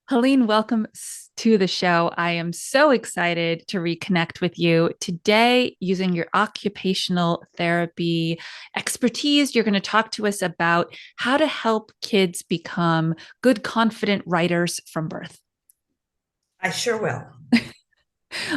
Helene, welcome to the show. I am so excited to reconnect with you today using your occupational therapy expertise. You're going to talk to us about how to help kids become good, confident writers from birth. I sure will.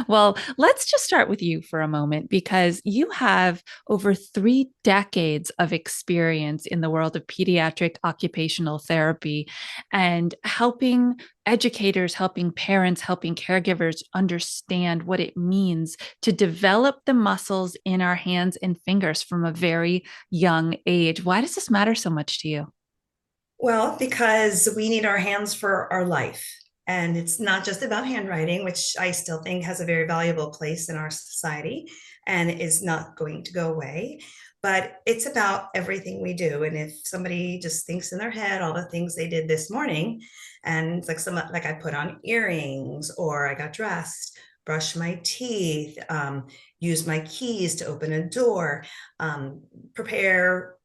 Well, let's just start with you for a moment because you have over 3 decades of experience in the world of pediatric occupational therapy and helping educators, helping parents, helping caregivers understand what it means to develop the muscles in our hands and fingers from a very young age. Why does this matter so much to you? Well, because we need our hands for our life. And it's not just about handwriting, which I still think has a very valuable place in our society and is not going to go away. But it's about everything we do. And if somebody just thinks in their head all the things they did this morning, and it's like I put on earrings or I got dressed, brush my teeth, use my keys to open a door, prepare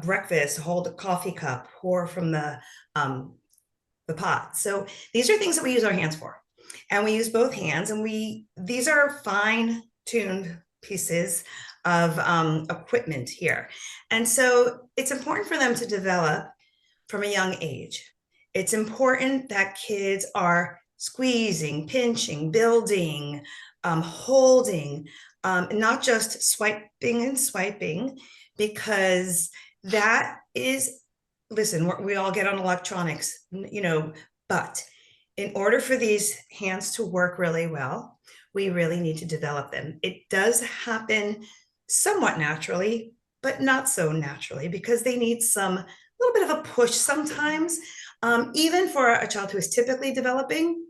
breakfast, hold a coffee cup, pour from the pot. So these are things that we use our hands for, and we use both hands. And these are fine tuned pieces of equipment here, and so it's important for them to develop from a young age. It's important that kids are squeezing, pinching, building, holding, not just swiping and swiping, because that is, listen, we all get on electronics, but in order for these hands to work really well, we really need to develop them. It does happen somewhat naturally, but not so naturally because they need some little bit of a push sometimes. Even for a child who is typically developing,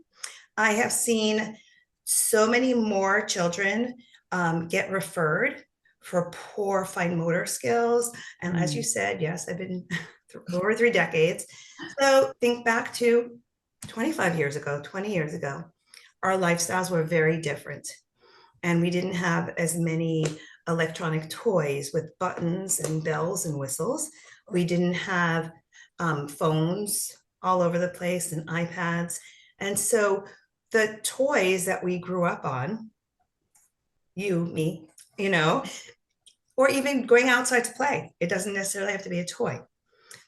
I have seen so many more children get referred for poor fine motor skills. And as you Mm. said, yes, I've been over 3 decades. So think back to 25 years ago, 20 years ago, our lifestyles were very different. And we didn't have as many electronic toys with buttons and bells and whistles. We didn't have phones all over the place and iPads. And so the toys that we grew up on, you, me, you know, or even going outside to play, it doesn't necessarily have to be a toy.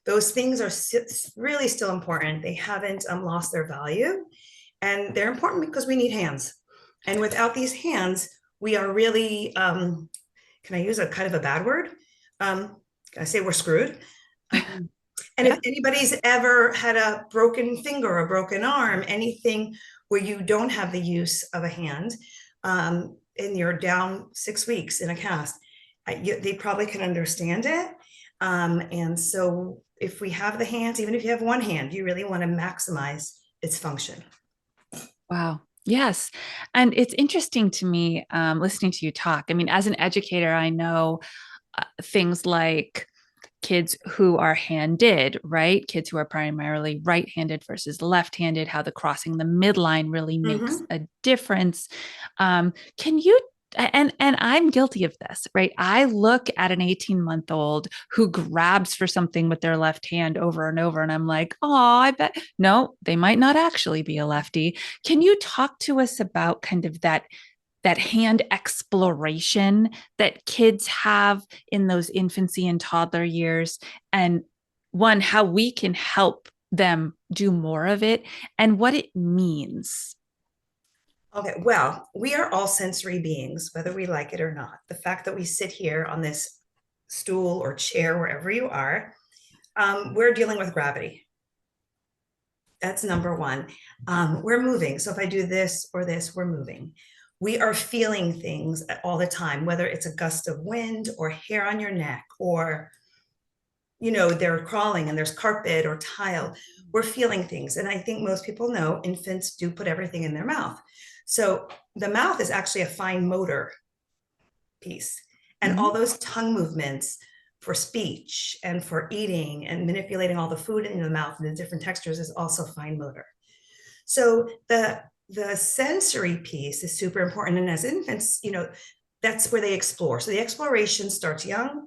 Those things are really still important. They haven't lost their value, and they're important because we need hands. And without these hands, we are really, can I use a kind of a bad word? I say we're screwed. Um, and Yeah. if anybody's ever had a broken finger, a broken arm, anything where you don't have the use of a hand, and you're down 6 weeks in a cast, they probably can understand it. And so if we have the hands, even if you have one hand, you really want to maximize its function. Wow. Yes. And it's interesting to me listening to you talk. I mean, as an educator, I know things like kids who are handed, right? Kids who are primarily right handed versus left handed, how the crossing the midline really makes Mm-hmm. a difference. Can you? And I'm guilty of this, right? I look at an 18-month-old who grabs for something with their left hand over and over, and I'm like, oh, I bet no, they might not actually be a lefty. Can you talk to us about kind of that hand exploration that kids have in those infancy and toddler years, and one, how we can help them do more of it and what it means? Okay, well, we are all sensory beings, whether we like it or not. The fact that we sit here on this stool or chair, wherever you are, we're dealing with gravity. That's number one. We're moving. So if I do this or this, we're moving. We are feeling things all the time, whether it's a gust of wind or hair on your neck, or they're crawling and there's carpet or tile. We're feeling things. And I think most people know infants do put everything in their mouth. So the mouth is actually a fine motor piece. And all Mm-hmm. those tongue movements for speech and for eating and manipulating all the food in the mouth and the different textures is also fine motor. So the sensory piece is super important. And as infants, that's where they explore. So the exploration starts young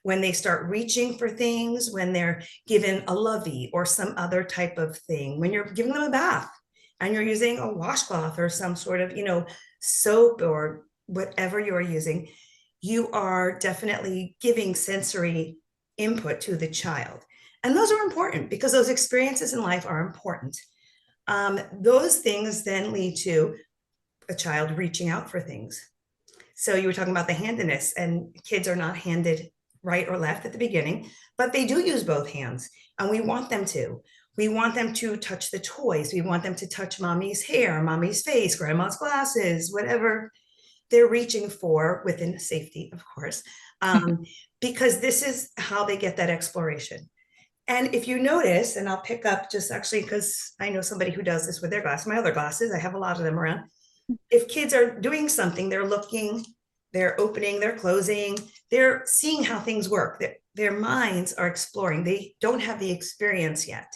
when they start reaching for things, when they're given a lovey or some other type of thing, when you're giving them a bath and you're using a washcloth or some sort of, soap or whatever you are using, you are definitely giving sensory input to the child. And those are important because those experiences in life are important. Those things then lead to a child reaching out for things. So you were talking about the handedness, and kids are not handed right or left at the beginning, but they do use both hands, and we want them to. We want them to touch the toys. We want them to touch mommy's hair, mommy's face, grandma's glasses, whatever they're reaching for within safety, of course, because this is how they get that exploration. And if you notice, and I'll pick up just actually because I know somebody who does this with their glasses, my other glasses, I have a lot of them around. If kids are doing something, they're looking, they're opening, they're closing, they're seeing how things work. Their minds are exploring. They don't have the experience yet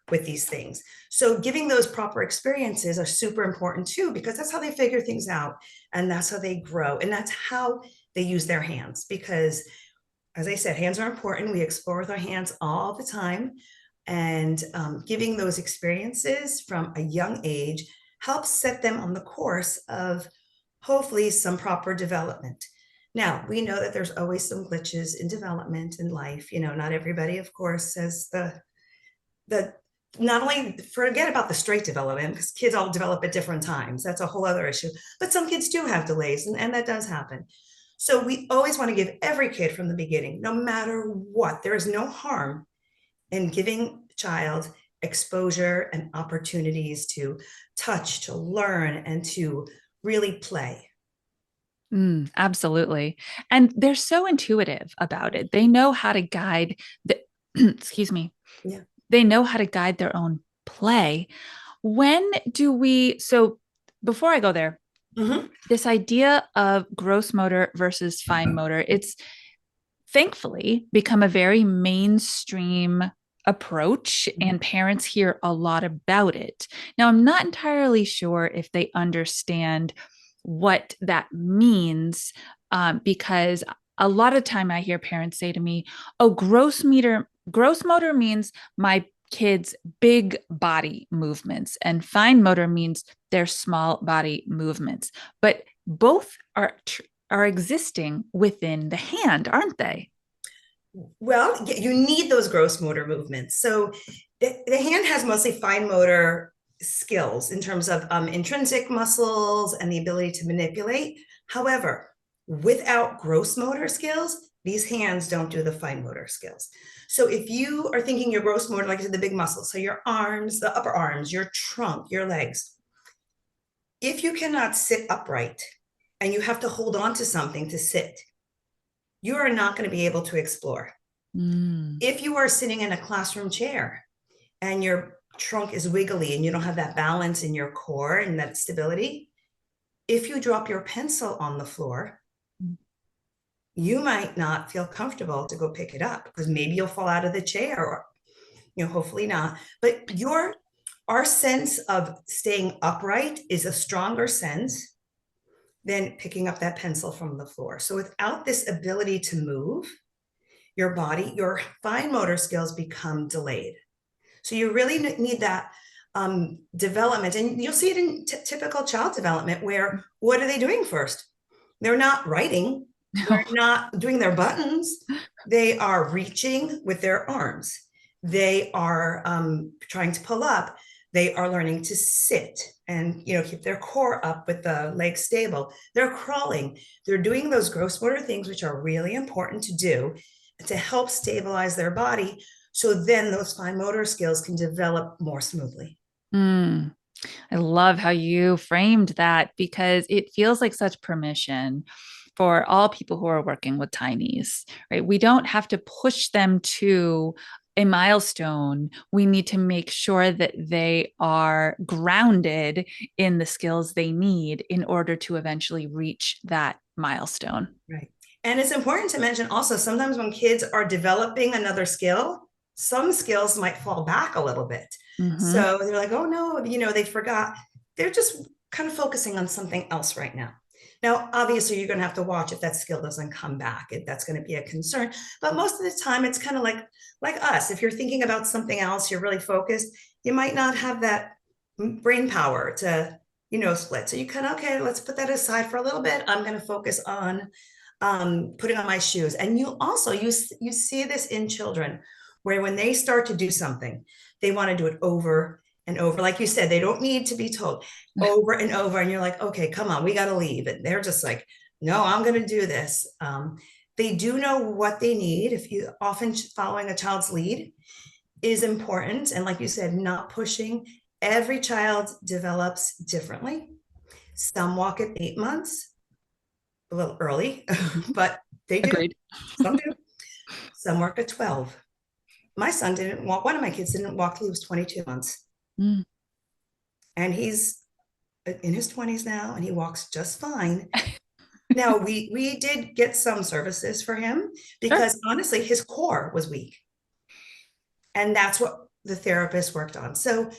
with these things. So giving those proper experiences are super important too, because that's how they figure things out, and that's how they grow, and that's how they use their hands. Because as I said, hands are important. We explore with our hands all the time, and giving those experiences from a young age helps set them on the course of hopefully some proper development. Now, we know that there's always some glitches in development in life. Not everybody, of course, has the not only forget about the straight development, because kids all develop at different times. That's a whole other issue. But some kids do have delays, and that does happen. So we always want to give every kid from the beginning, no matter what. There is no harm in giving a child exposure and opportunities to touch, to learn, and to really play. Absolutely. And they're so intuitive about it. They know how to guide the, excuse me, Yeah. they know how to guide their own play. When do we, so before I go there, Mm-hmm. this idea of gross motor versus fine motor, it's thankfully become a very mainstream approach, and parents hear a lot about it. Now, I'm not entirely sure if they understand what that means, because a lot of time I hear parents say to me, "Oh, gross motor means my kids' big body movements, and fine motor means their small body movements." But both are existing within the hand, aren't they? Well, you need those gross motor movements. So the hand has mostly fine motor skills in terms of intrinsic muscles and the ability to manipulate. However, without gross motor skills, these hands don't do the fine motor skills. So if you are thinking your gross motor, like I said, the big muscles, so your arms, the upper arms, your trunk, your legs, if you cannot sit upright and you have to hold on to something to sit, you are not going to be able to explore. If you are sitting in a classroom chair and your trunk is wiggly and you don't have that balance in your core and that stability, if you drop your pencil on the floor, you might not feel comfortable to go pick it up because maybe you'll fall out of the chair, or hopefully not. But our sense of staying upright is a stronger sense than picking up that pencil from the floor. So without this ability to move your body, your fine motor skills become delayed. So you really need that development. And you'll see it in typical child development, where what are they doing first? They're not writing. They're not doing their buttons. They are reaching with their arms. They are trying to pull up. They are learning to sit and keep their core up with the legs stable. They're crawling. They're doing those gross motor things, which are really important to do to help stabilize their body. So then those fine motor skills can develop more smoothly. I love how you framed that, because it feels like such permission for all people who are working with tinies, right? We don't have to push them to a milestone. We need to make sure that they are grounded in the skills they need in order to eventually reach that milestone. Right. And it's important to mention also, sometimes when kids are developing another skill, some skills might fall back a little bit. Mm-hmm. So they're like, oh no, they forgot. They're just kind of focusing on something else right now. Now, obviously, you're going to have to watch if that skill doesn't come back. That's going to be a concern. But most of the time, it's kind of like us. If you're thinking about something else, you're really focused. You might not have that brain power to, split. So you kind of, okay, let's put that aside for a little bit. I'm going to focus on putting on my shoes. And you also you see this in children, where when they start to do something, they want to do it over and over. Like you said, they don't need to be told over and over. And you're like, okay, come on, we got to leave. And they're just like, no, I'm going to do this. They do know what they need. If you often following a child's lead is important. And like you said, not pushing. Every child develops differently. Some walk at 8 months, a little early, but they do. Agreed. Some do. Some work at 12. My son didn't walk. One of my kids didn't walk till he was 22 months. Mm. And he's in his 20s now, and he walks just fine. Now, we did get some services for him Sure. because honestly, his core was weak. And that's what the therapist worked on. So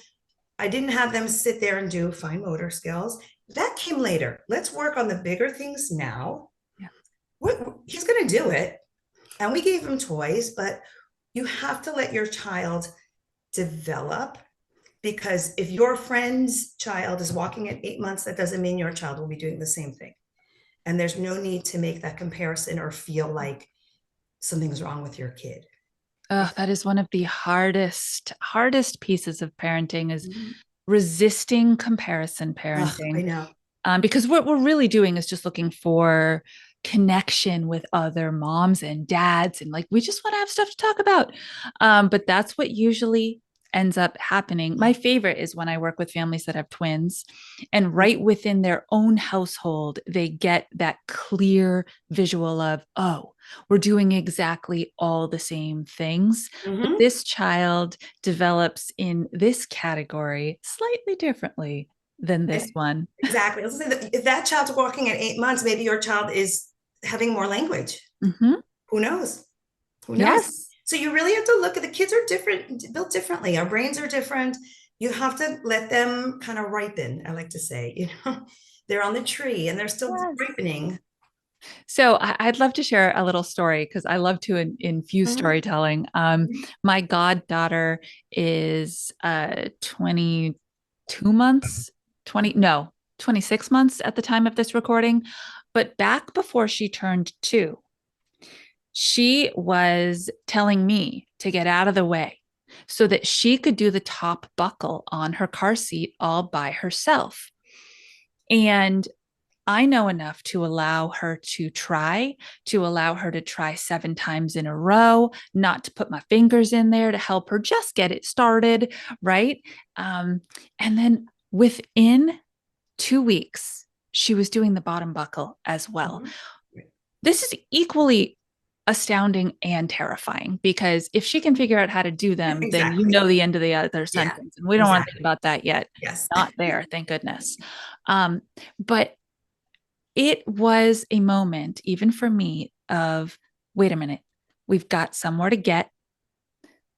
I didn't have them sit there and do fine motor skills. That came later. Let's work on the bigger things now. Yeah. He's going to do it. And we gave him toys, but you have to let your child develop, because if your friend's child is walking at 8 months, that doesn't mean your child will be doing the same thing. And there's no need to make that comparison or feel like something's wrong with your kid. Oh, that is one of the hardest pieces of parenting is resisting comparison I parenting. know. Because what we're really doing is just looking for connection with other moms and dads. And like, we just want to have stuff to talk about. But that's what usually ends up happening. My favorite is when I work with families that have twins, and right within their own household, they get that clear visual of, oh, we're doing exactly all the same things. But Mm-hmm. this child develops in this category slightly differently than this one. Exactly. Let's say that if that child's walking at 8 months, maybe your child is having more language. Mm-hmm. Who knows? Who knows? Yes. So you really have to look at, the kids are different, built differently. Our brains are different. You have to let them kind of ripen. I like to say, they're on the tree and they're still Yes. ripening. So I'd love to share a little story because I love to infuse Mhm. storytelling. My goddaughter is 22 months, 20, no, 26 months at the time of this recording. But back before she turned two, she was telling me to get out of the way so that she could do the top buckle on her car seat all by herself. And I know enough to allow her to allow her to try 7 times in a row, not to put my fingers in there to help her just get it started. Right. And then within 2 weeks, she was doing the bottom buckle as well. Mhm. This is equally astounding and terrifying, because if she can figure out how to do them, then you Exactly. know the end of the other Yeah, sentence. And we don't want to think exactly. about that yet. Yes. Not there, thank goodness. But it was a moment, even for me, of wait a minute, we've got somewhere to get.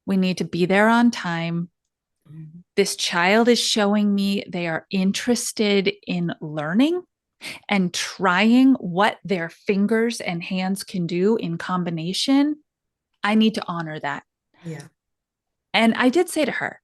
We need to be there on time. This child is showing me they are interested in learning and trying what their fingers and hands can do in combination. I need to honor that. Yeah. And I did say to her,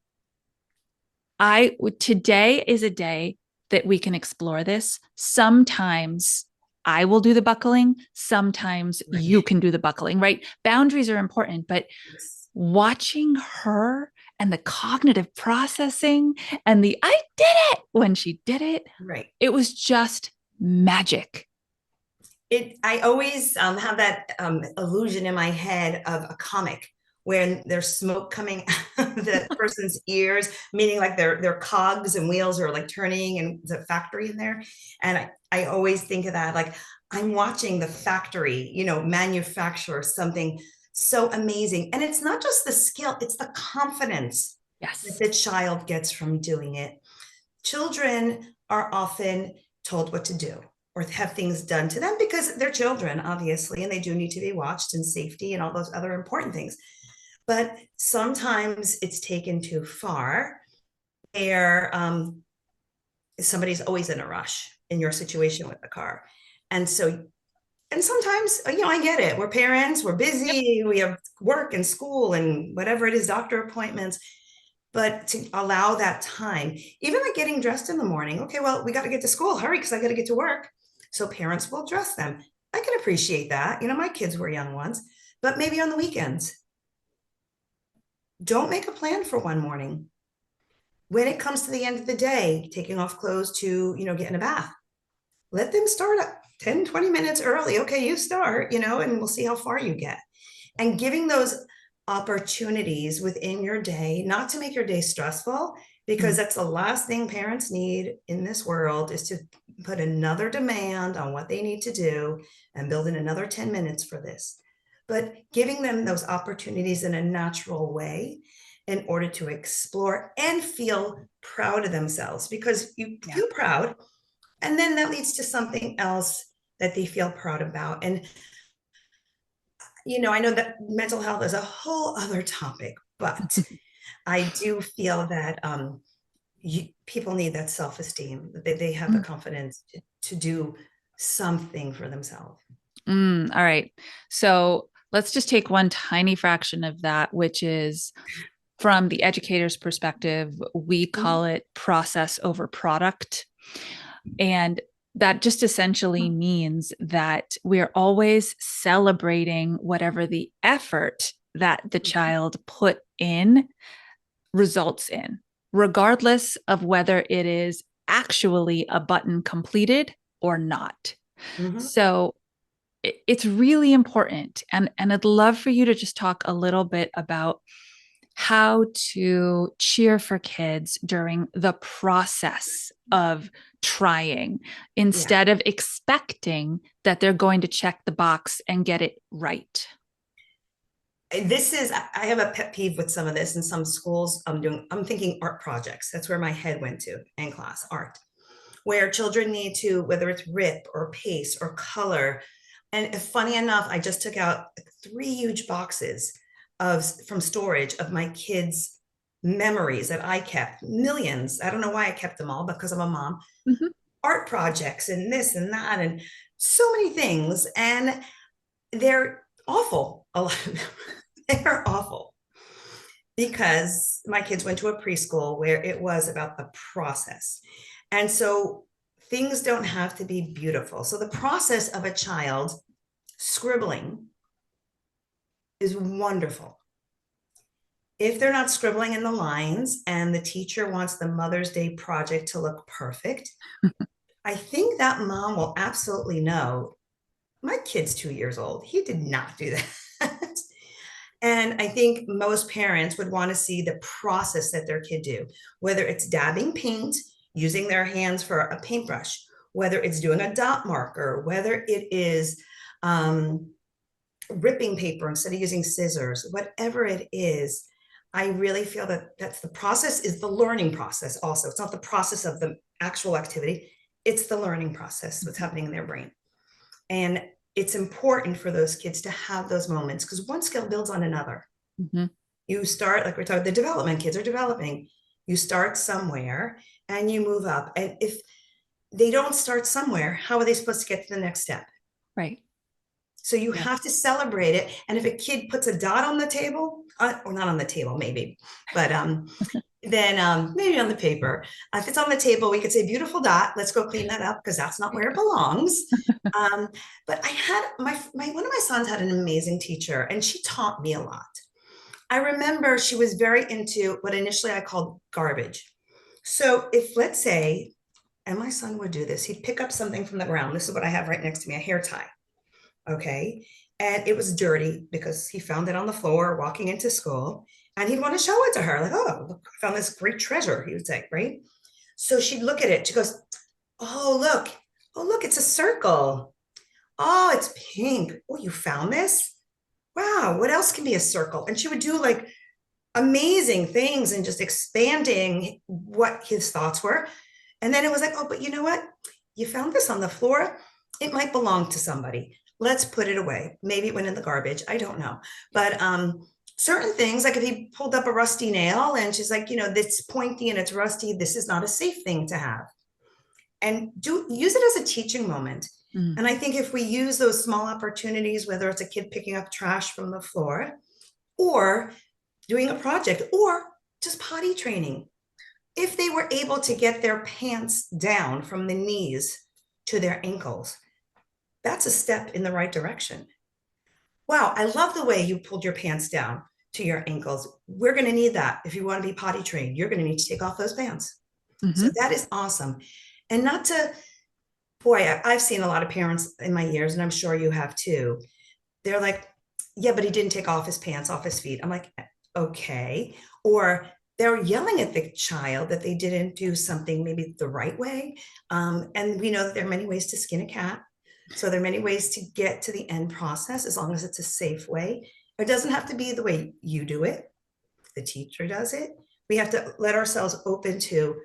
today is a day that we can explore this. Sometimes I will do the buckling. Sometimes Right. you can do the buckling, right? Boundaries are important, but Yes. watching her and the cognitive processing and the I did it when she did it, Right. it was just magic. I always have that illusion in my head of a comic when there's smoke coming out of the person's ears, meaning like their cogs and wheels are like turning, and the factory in there. And I always think of that, like I'm watching the factory, manufacture something so amazing. And it's not just the skill, it's the confidence that Yes. the child gets from doing it. Children are often told what to do or have things done to them because they're children, obviously, and they do need to be watched, and safety and all those other important things. But sometimes it's taken too far, where somebody's always in a rush in your situation with the car. And so, and sometimes, I get it. We're parents, we're Yep. busy, we have work and school and whatever it is, doctor appointments. But to allow that time, even like getting dressed in the morning. Okay, well, we got to get to school. Hurry, because I got to get to work. So parents will dress them. I can appreciate that. My kids were young ones, but maybe on the weekends, don't make a plan for one morning. When it comes to the end of the day, taking off clothes to, get in a bath, let them start up 10, 20 minutes early. Okay, you start, and we'll see how far you get. And giving those opportunities within your day, not to make your day stressful, because Mm. that's the last thing parents need in this world, is to put another demand on what they need to do and build in another 10 minutes for this. But giving them those opportunities in a natural way in order to explore and feel proud of themselves, because you Yeah. feel proud, and then that leads to something else that they feel proud about. And I know that mental health is a whole other topic, but I do feel that people need that self-esteem, that they have the Mm. confidence to do something for themselves. All right. So let's just take one tiny fraction of that, which is from the educator's perspective, we Mhm. call it process over product. And that just essentially means that we're always celebrating whatever the effort that the child put in results in, regardless of whether it is actually a button completed or not. Mhm. So it's really important. And I'd love for you to just talk a little bit about how to cheer for kids during the process of trying Yeah. instead of expecting that they're going to check the box and get it right. I have a pet peeve with some of this in some schools. I'm thinking art projects. That's where my head went to in class, art, where children need to, whether it's rip or paste or color. And funny enough, I just took out 3 huge boxes from storage of my kids' memories that I kept, millions. I don't know why I kept them all, because I'm a mom. Mhm. Art projects and this and that and so many things. And they're awful. A lot of them. They're awful, because my kids went to a preschool where it was about the process. And so things don't have to be beautiful. So the process of a child scribbling is wonderful. If they're not scribbling in the lines and the teacher wants the Mother's Day project to look perfect, I think that mom will absolutely know, my kid's 2 years old. He did not do that. And I think most parents would want to see the process that their kid do, whether it's dabbing paint, using their hands for a paintbrush, whether it's doing a dot marker, whether it is ripping paper instead of using scissors, whatever it is. I really feel that that's the process, is the learning process also. It's not the process of the actual activity. It's the learning process, what's happening in their brain. And it's important for those kids to have those moments, because one skill builds on another. Mhm. You start, like we're talking, the development, kids are developing. You start somewhere and you move up. And if they don't start somewhere, how are they supposed to get to the next step? Right. So you Yeah. have to celebrate it. And if a kid puts a dot on the table, or not on the table, maybe, but then maybe on the paper. If it's on the table, we could say beautiful dot. Let's go clean that up, because that's not where it belongs. Um, but I had one of my sons had an amazing teacher, and she taught me a lot. I remember she was very into what initially I called garbage. So if, let's say, and my son would do this, he'd pick up something from the ground. This is what I have right next to me, a hair tie. Okay. And it was dirty because he found it on the floor walking into school. And he'd want to show it to her, like, oh, look, I found this great treasure, he would say, right? So she'd look at it. She goes, oh, look. Oh, look, it's a circle. Oh, it's pink. Oh, you found this? Wow, what else can be a circle? And she would do like amazing things and just expanding what his thoughts were. And then it was like, oh, but you know what? You found this on the floor. It might belong to somebody. Let's put it away. Maybe it went in the garbage. I don't know. But certain things, like if he pulled up a rusty nail and she's like, this pointy and it's rusty, this is not a safe thing to have. And use it as a teaching moment. Mm. And I think if we use those small opportunities, whether it's a kid picking up trash from the floor or doing a project or just potty training, if they were able to get their pants down from the knees to their ankles, that's a step in the right direction. Wow, I love the way you pulled your pants down to your ankles. We're going to need that. If you want to be potty trained, you're going to need to take off those pants. So Hmm. that is awesome. And not to, boy, I've seen a lot of parents in my years, and I'm sure you have too. They're like, yeah, but he didn't take off his pants off his feet. I'm like, okay. Or they're yelling at the child that they didn't do something maybe the right way. And we know that there are many ways to skin a cat. So there are many ways to get to the end process as long as it's a safe way. It doesn't have to be the way you do it, the teacher does it. We have to let ourselves open to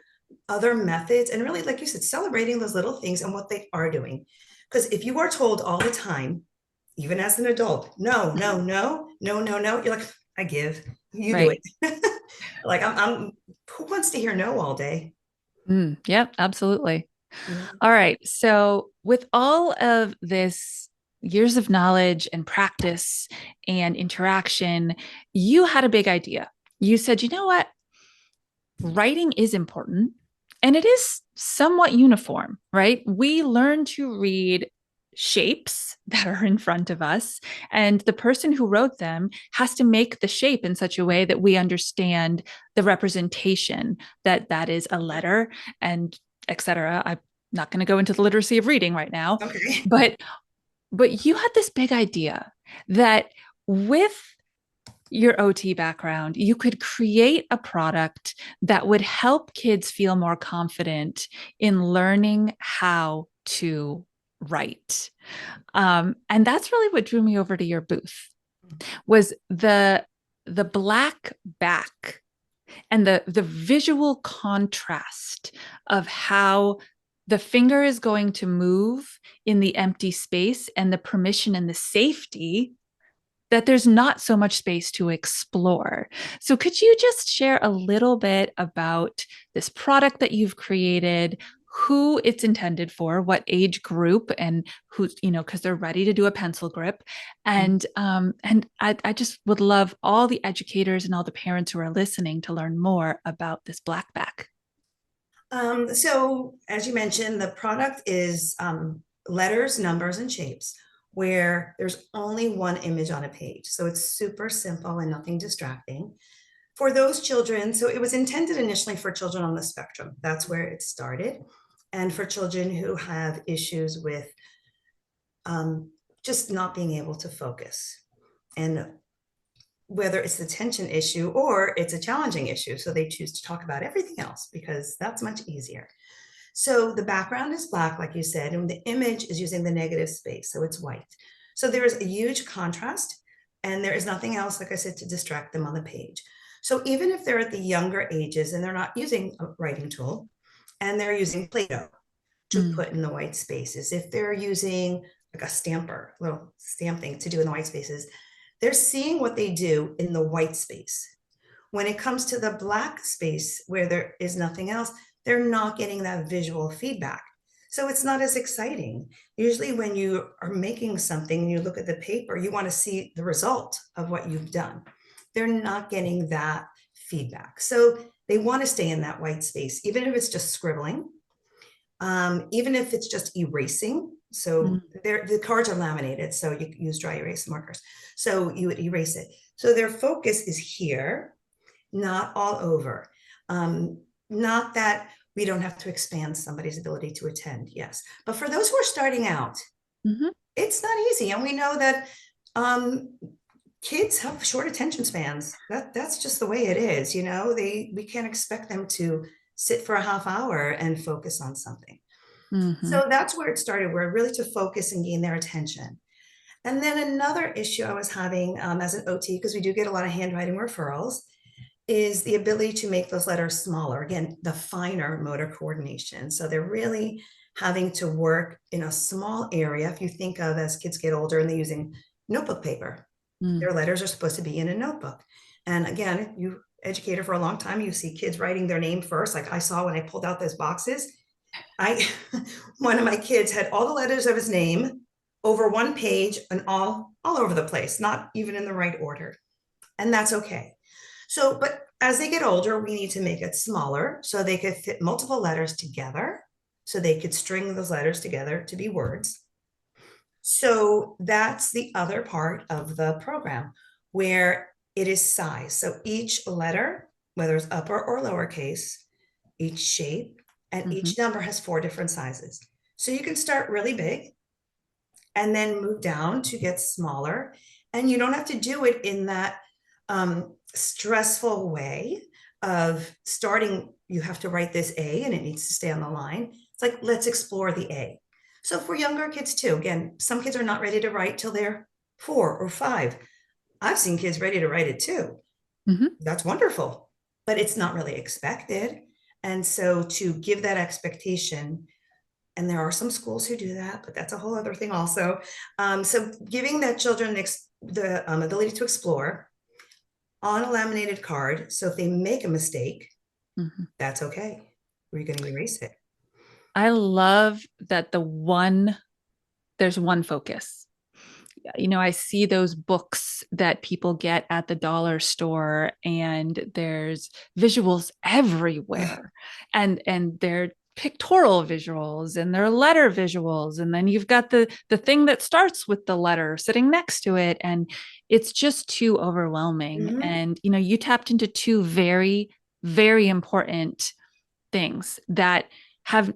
other methods and really, like you said, celebrating those little things and what they are doing. Because if you are told all the time, even as an adult, no, no, no, no, no, no, you're like, I give, you do Right. it. Like I'm who wants to hear no all day? Mm. Yep, absolutely. Yeah. All right. So, with all of this years of knowledge and practice and interaction, you had a big idea. You said, you know what? Writing is important and it is somewhat uniform, right? We learn to read shapes that are in front of us, and the person who wrote them has to make the shape in such a way that we understand the representation that that is a letter and etc. I'm not going to go into the literacy of reading right now, Okay. but you had this big idea that with your OT background, you could create a product that would help kids feel more confident in learning how to write. And that's really what drew me over to your booth was the black back and the visual contrast of how the finger is going to move in the empty space and the permission and the safety that there's not so much space to explore. So, could you just share a little bit about this product that you've created, who it's intended for, what age group, and who's, because they're ready to do a pencil grip, and I just would love all the educators and all the parents who are listening to learn more about this BlackBack. So as you mentioned, the product is letters, numbers, and shapes where there's only one image on a page. So it's super simple and nothing distracting. For those children, so it was intended initially for children on the spectrum. That's where it started. And for children who have issues with just not being able to focus. And whether it's the tension issue or it's a challenging issue. So they choose to talk about everything else because that's much easier. So the background is black, like you said, and the image is using the negative space. So it's white. So there is a huge contrast and there is nothing else, like I said, to distract them on the page. So even if they're at the younger ages and they're not using a writing tool and they're using Play-Doh to Mm, put in the white spaces, if they're using like a stamper, little stamp thing to do in the white spaces, they're seeing what they do in the white space. When it comes to the black space where there is nothing else, they're not getting that visual feedback. So it's not as exciting. Usually, when you are making something and you look at the paper, you want to see the result of what you've done. They're not getting that feedback. So they want to stay in that white space, even if it's just scribbling, even if it's just erasing. So mm, the cards are laminated, so you use dry erase markers. So you would erase it. So their focus is here, not all over. Not that we don't have to expand somebody's ability to attend, yes. But for those who are starting out, mhm, it's not easy. And we know that um, kids have short attention spans. That's just the way it is, we can't expect them to sit for a half hour and focus on something. mhm, So that's where it started, where really to focus and gain their attention. And then another issue I was having as an OT, because we do get a lot of handwriting referrals, is the ability to make those letters smaller. Again, the finer motor coordination. So they're really having to work in a small area. If you think of as kids get older and they're using notebook paper, mm. their letters are supposed to be in a notebook. And again, you educator for a long time, you see kids writing their name first. Like I saw when I pulled out those boxes, I, one of my kids had all the letters of his name over one page and all over the place, not even in the right order. And that's okay. So, but as they get older, we need to make it smaller so they could fit multiple letters together, so they could string those letters together to be words. So that's the other part of the program where it is size. So each letter, whether it's upper or lowercase, each shape, and Mhm. each number has 4 different sizes. So you can start really big and then move down to get smaller. And you don't have to do it in that stressful way of starting. You have to write this A and it needs to stay on the line. It's like, let's explore the A. So for younger kids too, again, some kids are not ready to write till they're 4 or 5. I've seen kids ready to write it too. Mhm. That's wonderful, but it's not really expected. And so to give that expectation, and there are some schools who do that, but that's a whole other thing also. So giving that children the ability to explore on a laminated card. So if they make a mistake, Mhm. that's okay. We're going to erase it. I love that there's one focus. I see those books that people get at the dollar store and there's visuals everywhere and they're pictorial visuals and they're letter visuals and then you've got the thing that starts with the letter sitting next to it and it's just too overwhelming Mm-hmm. and you tapped into two very very important things that have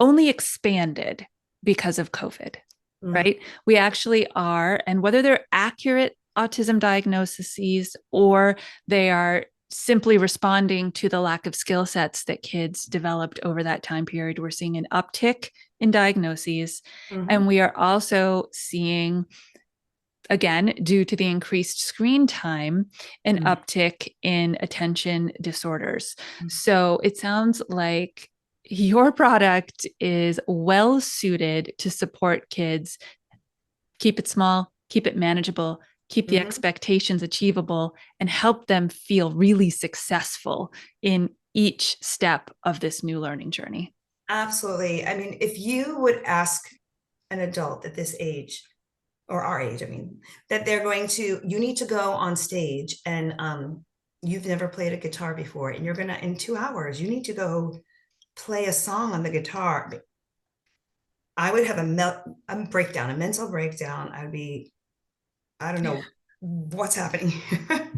only expanded because of COVID, Mm-hmm. right? We actually are, and whether they're accurate autism diagnoses or they are simply responding to the lack of skill sets that kids developed over that time period, we're seeing an uptick in diagnoses. Mm-hmm. And we are also seeing, again, due to the increased screen time, an uptick in attention disorders. So it sounds like your product is well suited to support kids, keep it small, keep it manageable, keep the Mm-hmm. expectations achievable, and help them feel really successful in each step of this new learning journey. Absolutely. I mean, if you would ask an adult at this age, or our age, I mean, that you need to go on stage and you've never played a guitar before, and you're gonna, in 2 hours, you need to go play a song on the guitar. I would have a breakdown, a mental breakdown. I would be, I don't know what's happening here.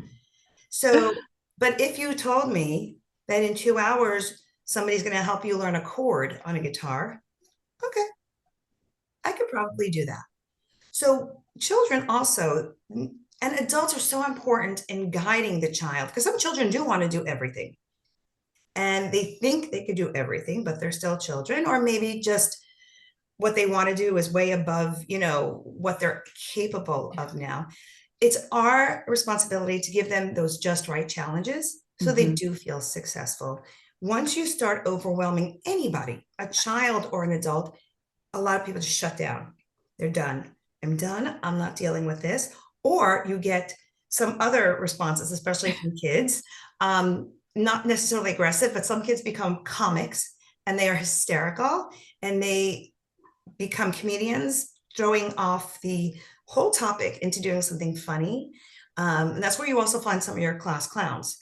So, but if you told me that in 2 hours, somebody's going to help you learn a chord on a guitar, okay, I could probably do that. So, children also, and adults are so important in guiding the child because some children do want to do everything and they think they could do everything, but they're still children, or maybe just what they want to do is way above, what they're capable of now. It's our responsibility to give them those just right challenges so they Mm-hmm. do feel successful. Once you start overwhelming anybody, a child or an adult, a lot of people just shut down. They're done. I'm done. I'm not dealing with this. Or you get some other responses, especially from kids, not necessarily aggressive, but some kids become comics and they are hysterical and they become comedians, throwing off the whole topic into doing something funny. And that's where you also find some of your class clowns.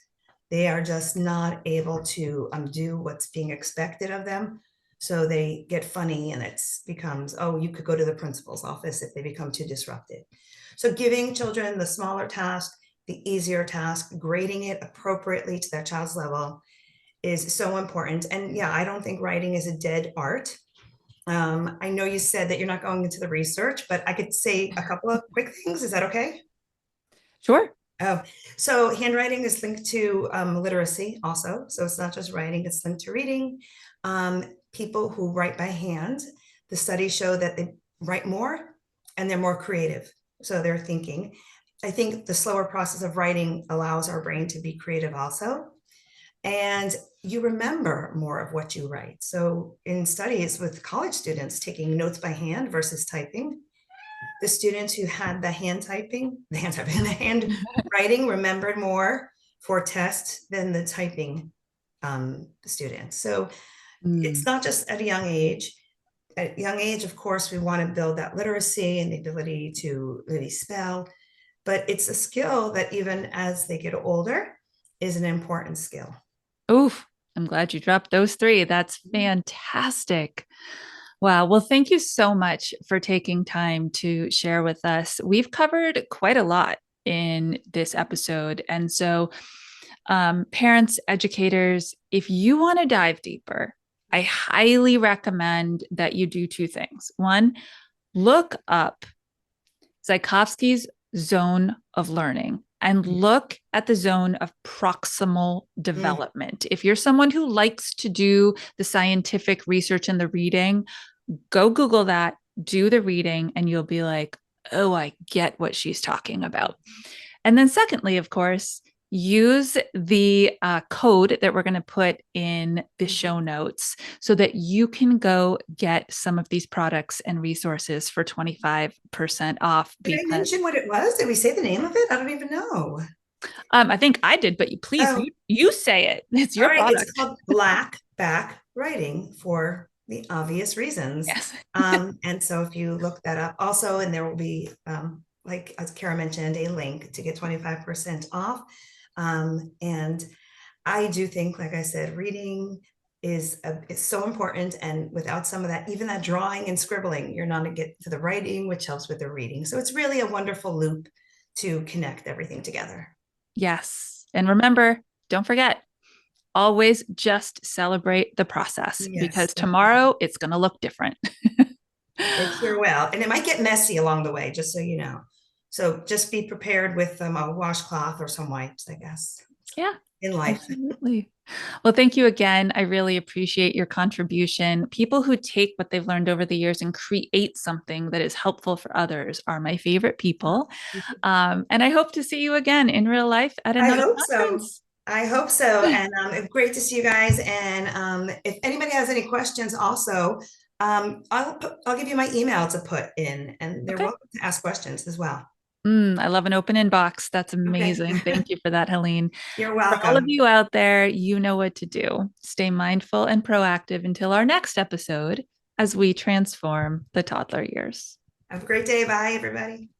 They are just not able to do what's being expected of them. So they get funny and it becomes, oh, you could go to the principal's office if they become too disruptive. So giving children the smaller task, the easier task, grading it appropriately to their child's level is so important. And yeah, I don't think writing is a dead art. I know you said that you're not going into the research, but I could say a couple of quick things. Is that okay? Sure. Oh, so handwriting is linked to literacy also. So it's not just writing, it's linked to reading. People who write by hand, the studies show that they write more and they're more creative. So they're thinking. I think the slower process of writing allows our brain to be creative also. And you remember more of what you write. So in studies with college students taking notes by hand versus typing, the students who had the hand writing remembered more for tests than the typing students. So It's Mm. not just at a young age. At a young age, of course, we want to build that literacy and the ability to really spell, but it's a skill that even as they get older is an important skill. Oof. I'm glad you dropped those three. That's fantastic. Wow. Well, thank you so much for taking time to share with us. We've covered quite a lot in this episode. And so, parents, educators, if you want to dive deeper, I highly recommend that you do two things. One, look up Tchaikovsky's zone of learning and look at the zone of proximal Mm. development. If you're someone who likes to do the scientific research and the reading, go Google that, do the reading, and you'll be like, oh, I get what she's talking about. And then, secondly, of course, use the code that we're going to put in the show notes so that you can go get some of these products and resources for 25% off. Did I Because mention what it was? Did we say the name of it? I don't even know. I think I did, but please, Oh, you say it. It's all your right. It's product. called BlackBack Writing for the obvious reasons. Yes. And so if you look that up also, and there will be, like as Cara mentioned, a link to get 25% off. And I do think, like I said, reading is so important. And without some of that, even that drawing and scribbling, you're not going to get to the writing, which helps with the reading. So it's really a wonderful loop to connect everything together. Yes. And remember, don't forget, always just celebrate the process Yes, because tomorrow it's going to look different. it sure will. And it might get messy along the way, just so you know. So just be prepared with a washcloth or some wipes, I guess, Yeah, in life. absolutely. Well, thank you again. I really appreciate your contribution. People who take what they've learned over the years and create something that is helpful for others are my favorite people. And I hope to see you again in real life at I another hope so. conference. I hope so. And it's great to see you guys. And if anybody has any questions, also, I'll give you my email to put in, and they're Okay. welcome to ask questions as well. I love an open inbox. That's Okay. amazing. Thank you for that, Helene. You're For all of welcome. you out there, you know what to do. Stay mindful and proactive until our next episode as we transform the toddler years. Have a great day. Bye, everybody.